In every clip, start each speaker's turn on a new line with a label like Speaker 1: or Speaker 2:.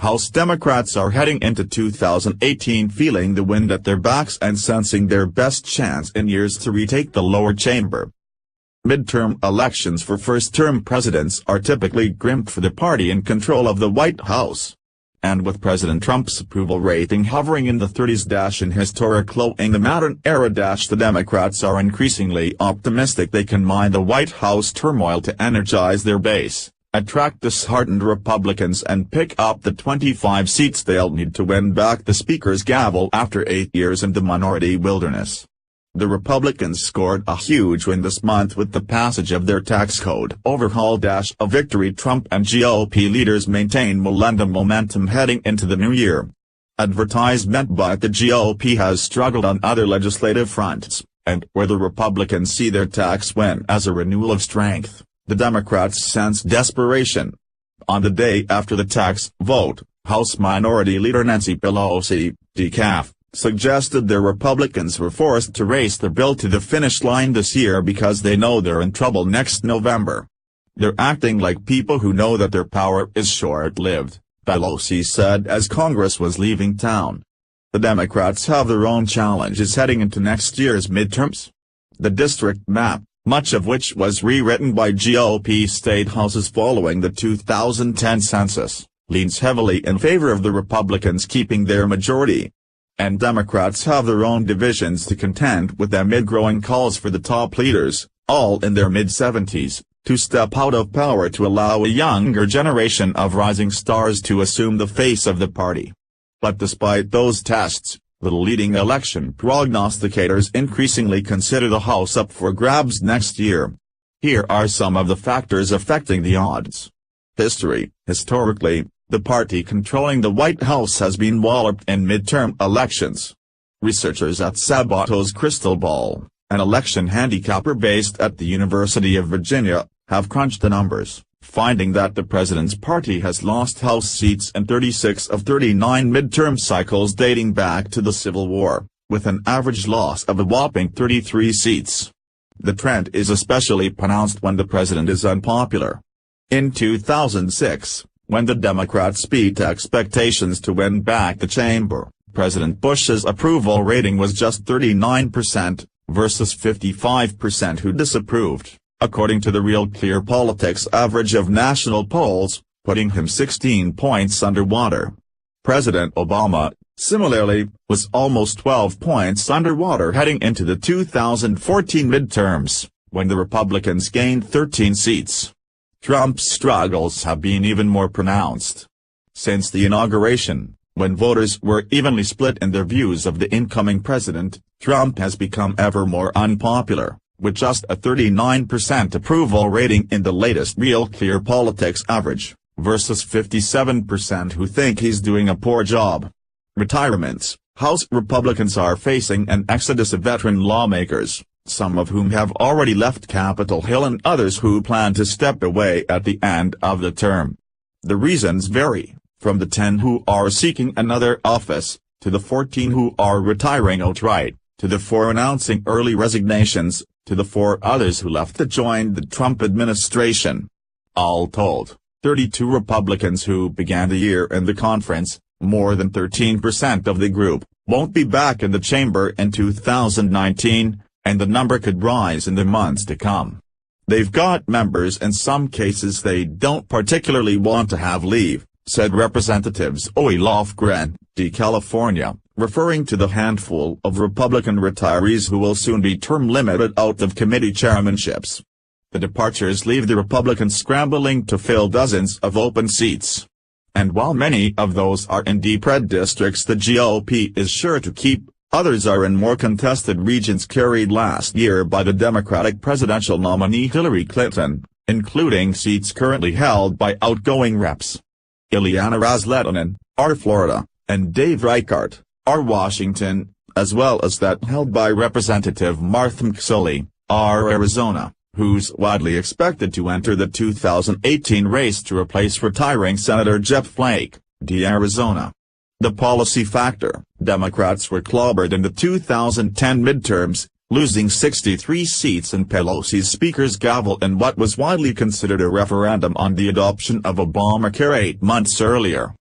Speaker 1: House Democrats are heading into 2018 feeling the wind at their backs and sensing their best chance in years to retake the lower chamber. Midterm elections for first-term presidents are typically grim for the party in control of the White House. And with President Trump's approval rating hovering in the 30s in historic low in the modern era the Democrats are increasingly optimistic they can mine the White House turmoil to energize their base, attract disheartened Republicans and pick up the 25 seats they'll need to win back the Speaker's gavel after 8 years in the minority wilderness. The Republicans scored a huge win this month with the passage of their tax code overhaul. A victory Trump and GOP leaders maintain momentum heading into the new year. Advertisement by the GOP has struggled on other legislative fronts, and where the Republicans see their tax win as a renewal of strength, the Democrats sense desperation. On the day after the tax vote, House Minority Leader Nancy Pelosi, DCAF, suggested the Republicans were forced to race the bill to the finish line this year because they know they're in trouble next November. They're acting like people who know that their power is short-lived, Pelosi said as Congress was leaving town. The Democrats have their own challenges heading into next year's midterms. The district map, much of which was rewritten by GOP state houses following the 2010 census, leans heavily in favor of the Republicans keeping their majority. And Democrats have their own divisions to contend with amid growing calls for the top leaders, all in their mid-70s, to step out of power to allow a younger generation of rising stars to assume the face of the party. But despite those tests, the leading election prognosticators increasingly consider the House up for grabs next year. Here are some of the factors affecting the odds. Historically, the party controlling the White House has been walloped in midterm elections. Researchers at Sabato's Crystal Ball, an election handicapper based at the University of Virginia, have crunched the numbers, finding that the president's party has lost House seats in 36 of 39 midterm cycles dating back to the Civil War, with an average loss of a whopping 33 seats. The trend is especially pronounced when the president is unpopular. In 2006, when the Democrats beat expectations to win back the chamber, President Bush's approval rating was just 39%, versus 55% who disapproved, according to the Real Clear Politics average of national polls, putting him 16 points underwater. President Obama, similarly, was almost 12 points underwater heading into the 2014 midterms, when the Republicans gained 13 seats. Trump's struggles have been even more pronounced. Since the inauguration, when voters were evenly split in their views of the incoming president, Trump has become ever more unpopular, with just a 39% approval rating in the latest Real Clear Politics average, versus 57% who think he's doing a poor job. Retirements: House Republicans are facing an exodus of veteran lawmakers, some of whom have already left Capitol Hill and others who plan to step away at the end of the term. The reasons vary, from the 10 who are seeking another office, to the 14 who are retiring outright, to the 4 announcing early resignations, to the 4 others who left to join the Trump administration. All told, 32 Republicans who began the year in the conference, more than 13% of the group, won't be back in the chamber in 2019, and the number could rise in the months to come. They've got members in some cases they don't particularly want to have leave, said Representatives Zoe Lofgren, California, referring to the handful of Republican retirees who will soon be term-limited out of committee chairmanships. The departures leave the Republicans scrambling to fill dozens of open seats. And while many of those are in deep red districts the GOP is sure to keep, others are in more contested regions carried last year by the Democratic presidential nominee Hillary Clinton, including seats currently held by outgoing Reps. Ileana Ras-Lehtinen, R. Florida, and Dave Reichart, R. Washington, as well as that held by Representative Martha McSally, R. Arizona, who's widely expected to enter the 2018 race to replace retiring Senator Jeff Flake, D. Arizona. The policy factor: Democrats were clobbered in the 2010 midterms, losing 63 seats in Pelosi's Speaker's gavel in what was widely considered a referendum on the adoption of Obamacare 8 months earlier.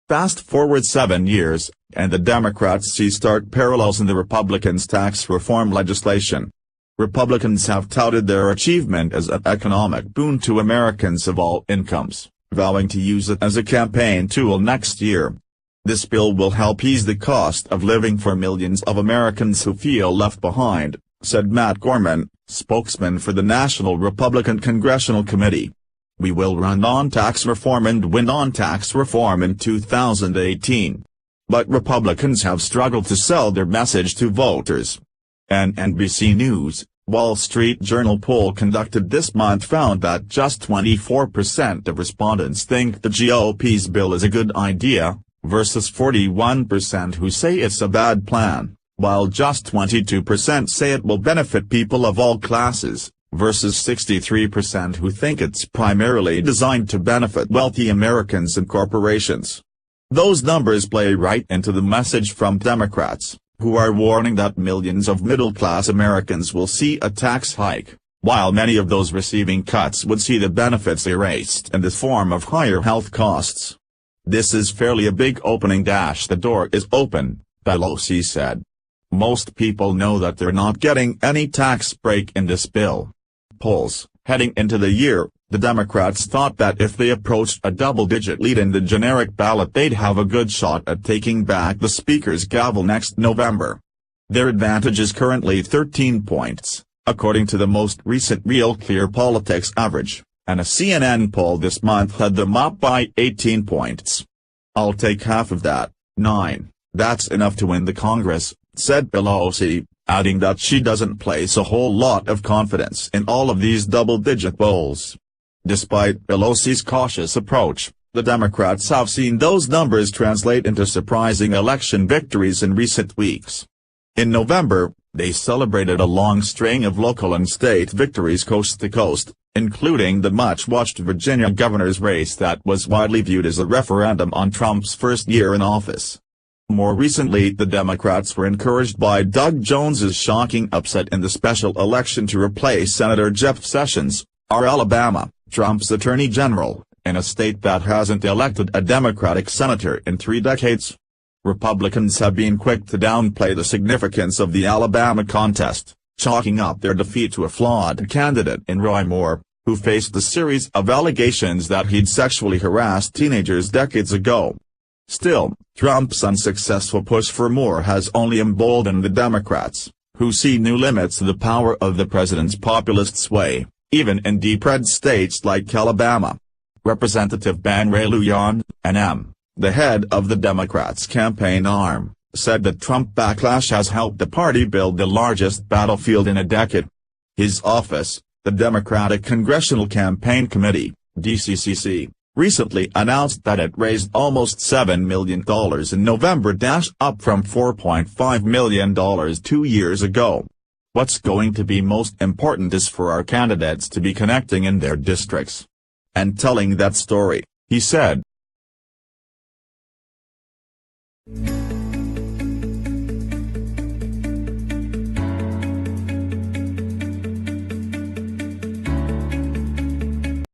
Speaker 1: Fast forward 7 years, and the Democrats see stark parallels in the Republicans' tax reform legislation. Republicans have touted their achievement as an economic boon to Americans of all incomes, vowing to use it as a campaign tool next year. This bill will help ease the cost of living for millions of Americans who feel left behind, said Matt Gorman, spokesman for the National Republican Congressional Committee. We will run on tax reform and win on tax reform in 2018. But Republicans have struggled to sell their message to voters. An NBC News, Wall Street Journal poll conducted this month found that just 24% of respondents think the GOP's bill is a good idea, versus 41% who say it's a bad plan, while just 22% say it will benefit people of all classes, versus 63% who think it's primarily designed to benefit wealthy Americans and corporations. Those numbers play right into the message from Democrats, who are warning that millions of middle-class Americans will see a tax hike, while many of those receiving cuts would see the benefits erased in the form of higher health costs. This is fairly a big opening. The door is open, Pelosi said. Most people know that they're not getting any tax break in this bill. Polls, heading into the year, the Democrats thought that if they approached a double-digit lead in the generic ballot they'd have a good shot at taking back the Speaker's gavel next November. Their advantage is currently 13 points, according to the most recent Real Clear Politics average, and a CNN poll this month had them up by 18 points. I'll take half of that, 9, that's enough to win the Congress, said Pelosi, adding that she doesn't place a whole lot of confidence in all of these double-digit polls. Despite Pelosi's cautious approach, the Democrats have seen those numbers translate into surprising election victories in recent weeks. In November, they celebrated a long string of local and state victories coast to coast, including the much-watched Virginia governor's race that was widely viewed as a referendum on Trump's first year in office. More recently, the Democrats were encouraged by Doug Jones's shocking upset in the special election to replace Senator Jeff Sessions, of Alabama, Trump's attorney general, in a state that hasn't elected a Democratic senator in 3 decades. Republicans have been quick to downplay the significance of the Alabama contest, chalking up their defeat to a flawed candidate in Roy Moore, who faced a series of allegations that he'd sexually harassed teenagers decades ago. Still, Trump's unsuccessful push for Moore has only emboldened the Democrats, who see new limits to the power of the president's populist sway, even in deep-red states like Alabama. Representative Ben Ray-Lujan, NM, the head of the Democrats' campaign arm, said that Trump backlash has helped the party build the largest battlefield in a decade. His office, the Democratic Congressional Campaign Committee, DCCC, recently announced that it raised almost $7 million in November, up from $4.5 million 2 years ago. What's going to be most important is for our candidates to be connecting in their districts and telling that story, he said.